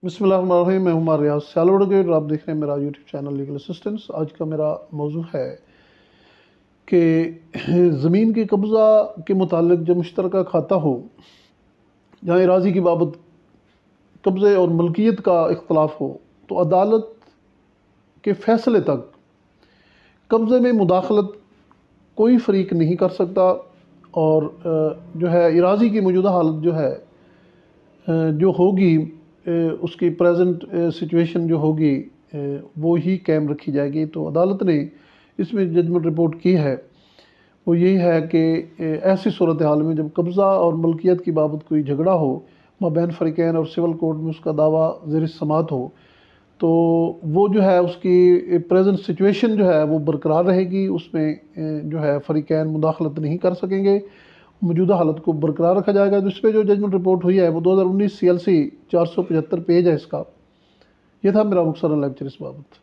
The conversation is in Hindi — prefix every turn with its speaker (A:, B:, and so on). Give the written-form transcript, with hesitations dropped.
A: बिस्मिल्लाहिर्रहमानिर्रहीम। मैं हूं रियाज सियालवड़ के और आप देख रहे हैं मेरा यूट्यूब चैनल लीगल असिस्टेंस। आज का मेरा मौजू है कि ज़मीन के कब्ज़ा के मुतालिक जब मुश्तरका खाता हो, जहाँ इराज़ी की बाबत कब्ज़े और मलकियत का इख्तलाफ हो, तो अदालत के फ़ैसले तक कब्ज़े में मुदाखलत कोई फ़रीक नहीं कर सकता। और जो है इराज़ी की मौजूदा हालत जो है जो होगी, उसकी प्रेजेंट सिचुएशन जो होगी वो ही कायम रखी जाएगी। तो अदालत ने इसमें जजमेंट रिपोर्ट की है वो यही है कि ऐसी सूरत हाल में जब कब्ज़ा और मलकियत की बाबत कोई झगड़ा हो माबैन फ़रीक़ैन और सिविल कोर्ट में उसका दावा ज़ेर समाअत हो, तो वो जो है उसकी प्रेजेंट सिचुएशन जो है वो बरकरार रहेगी। उसमें जो है फ़रीक़ैन मुदाखलत नहीं कर सकेंगे, मौजूदा हालत को बरकरार रखा जाएगा। तो इस पर जो जजमेंट रिपोर्ट हुई है वो 2019 CLC 475 पेज है इसका। ये था मेरा मुख्तसर लेक्चर इस बाबत।